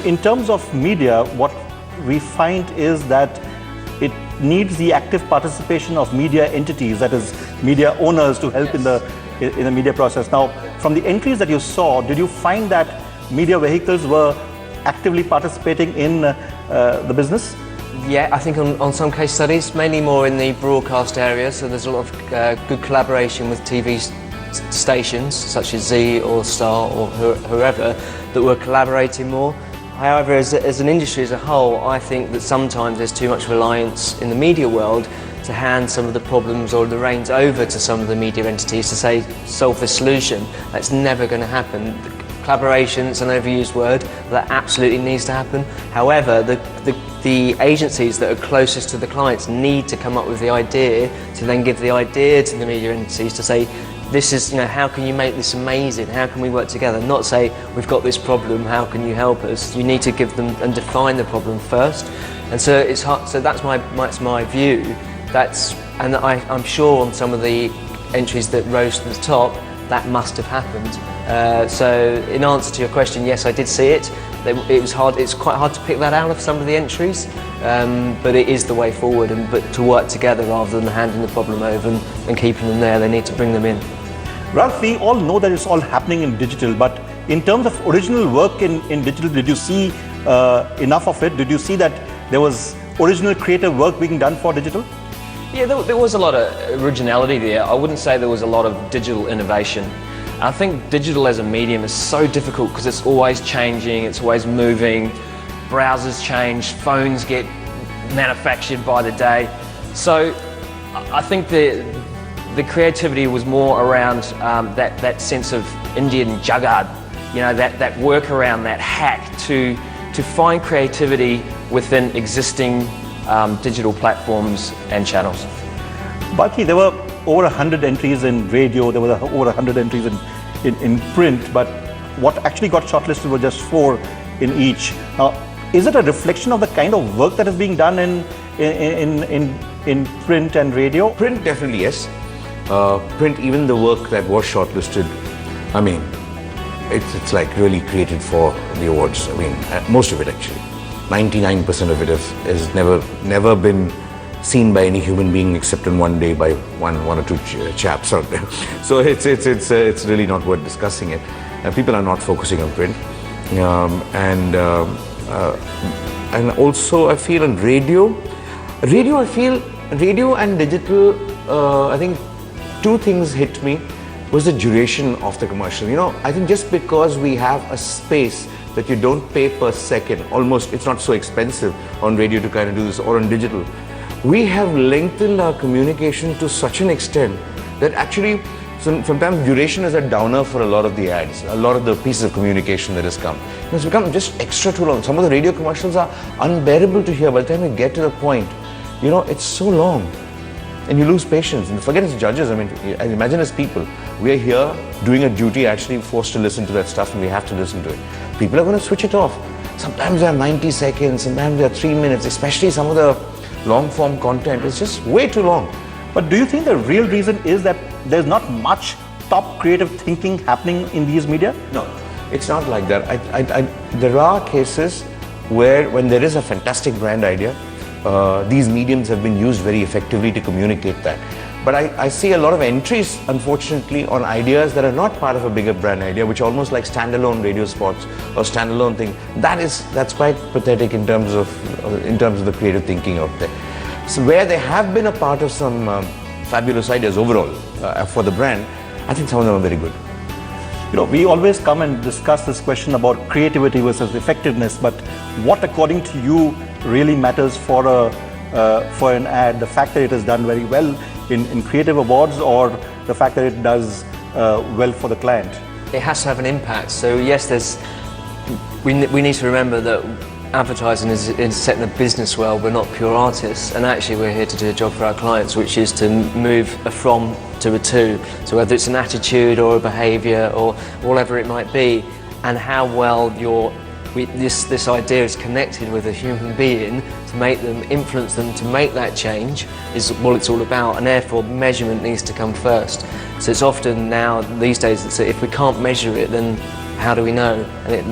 in terms of media, what we find is that it needs the active participation of media entities, that is media owners, to help in the media process. Now, from the entries that you saw, did you find that media vehicles were actively participating in the business? Yeah, I think on some case studies, mainly more in the broadcast area, so there's a lot of good collaboration with TV stations such as Zee or Star or whoever that were collaborating more. However, as an industry as a whole, I think that sometimes there's too much reliance in the media world to hand some of the problems or the reins over to some of the media entities to say, solve this solution. That's never going to happen. Collaboration, it's an overused word, that absolutely needs to happen. However, the agencies that are closest to the clients need to come up with the idea to then give the idea to the media entities to say, this is, how can you make this amazing? How can we work together? Not say, we've got this problem, how can you help us? You need to give them and define the problem first. And so it's hard, so that's my view. And I'm sure on some of the entries that rose to the top, that must have happened. So in answer to your question, yes, I did see it. It was hard. It's quite hard to pick that out of some of the entries, but it is the way forward. But to work together rather than handing the problem over and keeping them there, they need to bring them in. Ralph, we all know that it's all happening in digital, but in terms of original work in digital, did you see enough of it? Did you see that there was original creative work being done for digital? Yeah, there was a lot of originality there. I wouldn't say there was a lot of digital innovation. I think digital as a medium is so difficult because it's always changing, it's always moving, browsers change, phones get manufactured by the day. So I think the creativity was more around that sense of Indian jugaad, that work around that hack to find creativity within existing digital platforms and channels. Balki, there were over 100 entries in radio, there were over 100 entries in print, but what actually got shortlisted were just 4 in each. Now, is it a reflection of the kind of work that is being done in print and radio? Print, definitely, yes. Print, even the work that was shortlisted, I mean, it's like really created for the awards. I mean, most of it actually. 99% of it has never been seen by any human being except in one day by one or two chaps out there. So it's really not worth discussing it. People are not focusing on print, and also I feel on radio and digital. I think 2 things hit me. Was the duration of the commercial. I think just because we have a space that you don't pay per second, almost it's not so expensive on radio to kind of do this, or on digital. We have lengthened our communication to such an extent that actually sometimes duration is a downer for a lot of the ads, a lot of the pieces of communication that has come. It's become just extra too long. Some of the radio commercials are unbearable to hear. By the time you get to the point, it's so long. And you lose patience. And forget as judges, I mean, imagine as people, we are here doing a duty, actually forced to listen to that stuff, and we have to listen to it. People are going to switch it off. Sometimes they are 90 seconds, sometimes they are 3 minutes, especially some of the long form content is just way too long. But do you think the real reason is that there's not much top creative thinking happening in these media? No, it's not like that. There are cases where when there is a fantastic brand idea, these mediums have been used very effectively to communicate that. But I see a lot of entries, unfortunately, on ideas that are not part of a bigger brand idea, which are almost like standalone radio spots or standalone thing. That's quite pathetic in terms of the creative thinking out there. So where they have been a part of some fabulous ideas overall for the brand, I think some of them are very good. We always come and discuss this question about creativity versus effectiveness, but what, according to you, really matters for an ad? The fact that it is done very well in creative awards, or the fact that it does well for the client? It has to have an impact. So yes, we need to remember that advertising is setting the business well. We're not pure artists, and actually we're here to do a job for our clients, which is to move a from to a to. So whether it's an attitude or a behaviour or whatever it might be, and how well this idea is connected with a human being to make them, influence them to make that change is what it's all about, and therefore measurement needs to come first. So it's often now these days that if we can't measure it, then How do we know?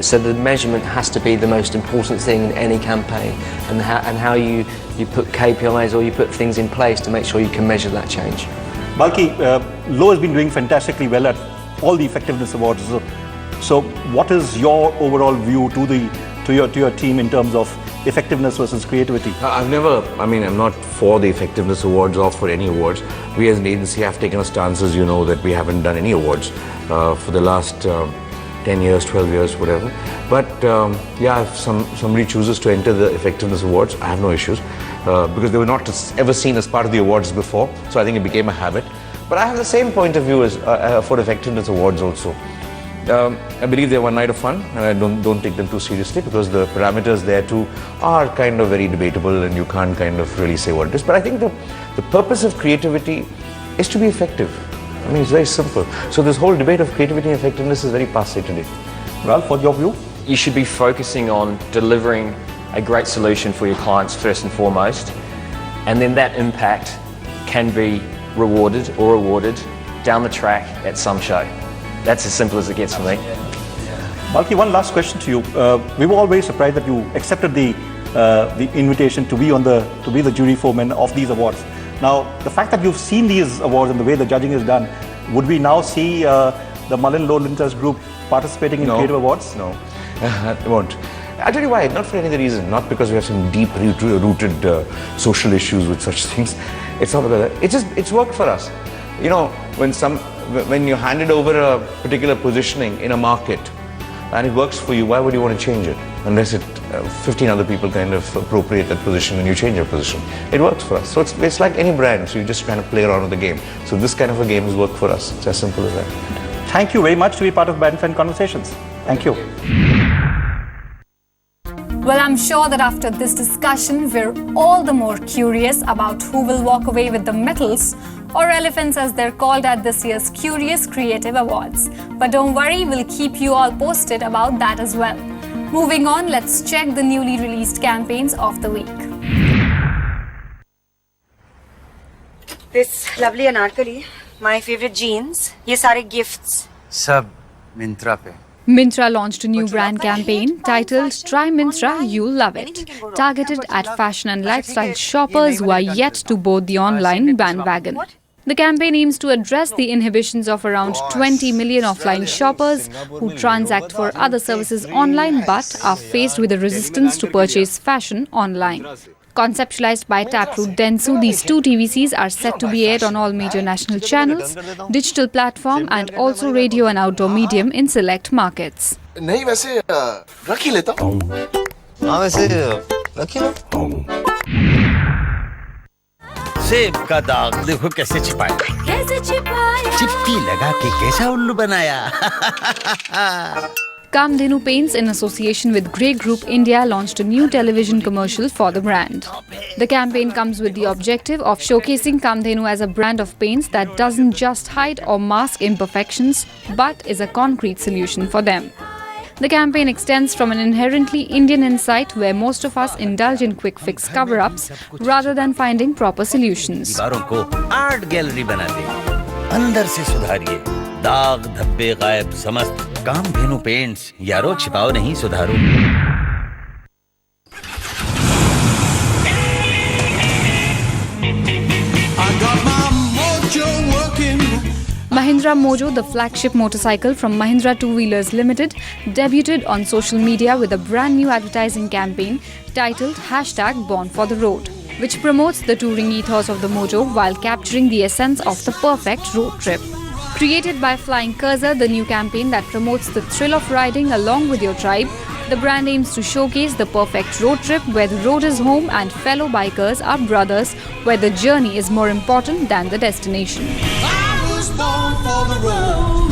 So the measurement has to be the most important thing in any campaign, and how you put KPIs or you put things in place to make sure you can measure that change. Balki, Low has been doing fantastically well at all the effectiveness awards. So what is your overall view to your team in terms of effectiveness versus creativity? I'm not for the effectiveness awards or for any awards. We as an agency have taken a stance, as you know, that we haven't done any awards for the last 10 years, 12 years, whatever. But if somebody chooses to enter the effectiveness awards, I have no issues because they were not ever seen as part of the awards before. So I think it became a habit. But I have the same point of view as for effectiveness awards also. I believe they're one night of fun, and I don't take them too seriously because the parameters there too are kind of very debatable, and you can't kind of really say what it is. But I think the purpose of creativity is to be effective. I mean, it's very simple. So this whole debate of creativity and effectiveness is very passé today. Ralph, what's your view? You should be focusing on delivering a great solution for your clients first and foremost, and then that impact can be rewarded or awarded down the track at some show. That's as simple as it gets for me. Balki, one last question to you. We were all very surprised that you accepted the invitation to be the jury foreman of these awards. Now, the fact that you've seen these awards and the way the judging is done, would we now see the Mullen Low Interest Group participating in creative awards? No, it won't. I'll tell you why. Not for any other reason. Not because we have some deep rooted social issues with such things. It's not because of that. It's worked for us. You know, when you handed over a particular positioning in a market and it works for you, why would you want to change it? Unless 15 other people kind of appropriate that position and you change your position. It works for us. So it's like any brand, so you just kind of play around with the game. So this kind of a game has worked for us. It's as simple as that. Thank you very much to be part of Brand Friend Conversations. Thank you. Well, I'm sure that after this discussion, we're all the more curious about who will walk away with the medals, or elephants as they're called at this year's Curious Creative Awards. But don't worry, we'll keep you all posted about that as well. Moving on, let's check the newly released campaigns of the week. This lovely anarkali, my favorite jeans, ye sare gifts. Sab Myntra pe. Myntra launched a new brand campaign titled Try Myntra, You'll Love It, targeted at fashion and lifestyle shoppers who are yet to board the online bandwagon. The campaign aims to address the inhibitions of around 20 million offline shoppers who transact for other services online but are faced with a resistance to purchase fashion online. Conceptualized by Taproot Dentsu, these two TVCs are set to be aired on all major national channels, digital platform and also radio and outdoor medium in select markets. नहीं वैसे रख ही लेता हूँ। हाँ वैसे रखी लो। सेब का दाग देखो कैसे छिपाया। कैसे छिपाया? चिपकी लगा के कैसा उल्लू बनाया। Kamdhenu Paints, in association with Grey Group India, launched a new television commercial for the brand. The campaign comes with the objective of showcasing Kamdhenu as a brand of paints that doesn't just hide or mask imperfections, but is a concrete solution for them. The campaign extends from an inherently Indian insight where most of us indulge in quick fix cover-ups rather than finding proper solutions. दीवारों को art gallery बना दे, अंदर से सुधारिए, दाग धब्बे गायब समस्त Kamdhenu paints, यारो छिपाओ नहीं सुधारो. Mahindra Mojo, the flagship motorcycle from Mahindra Two-Wheelers Limited, debuted on social media with a brand new advertising campaign titled #BornForTheRoad, which promotes the touring ethos of the Mojo while capturing the essence of the perfect road trip. Created by Flying Cursor, the new campaign that promotes the thrill of riding along with your tribe, the brand aims to showcase the perfect road trip where the road is home and fellow bikers are brothers, where the journey is more important than the destination. Born for the road.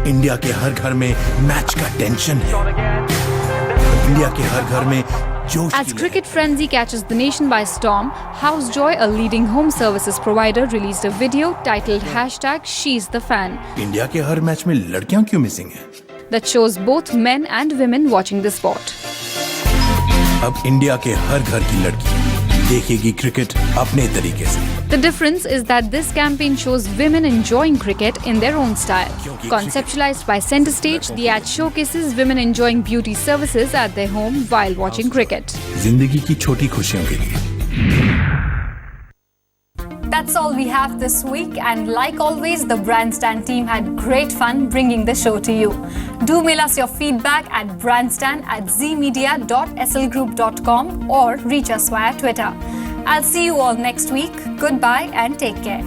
India के हर घर में match का tension है. India के हर घर में जोश. As cricket frenzy catches the nation by storm, Housejoy, a leading home services provider, released a video titled #She'sTheFan. India के हर मैच में लड़कियां क्यों मिसिंग हैं? That shows both men and women watching the sport. अब India के हर घर की लड़की देखेगी क्रिकेट अपने तरीके से। The difference is that this campaign shows women enjoying cricket in their own style. Conceptualized by Centre Stage, the ad showcases women enjoying beauty services at their home while watching cricket. जिंदगी की छोटी खुशियों के लिए। That's all we have this week, and like always, the Brandstand team had great fun bringing the show to you. Do mail us your feedback at brandstand@zeemedia.slgroup.com or reach us via Twitter. I'll see you all next week. Goodbye and take care.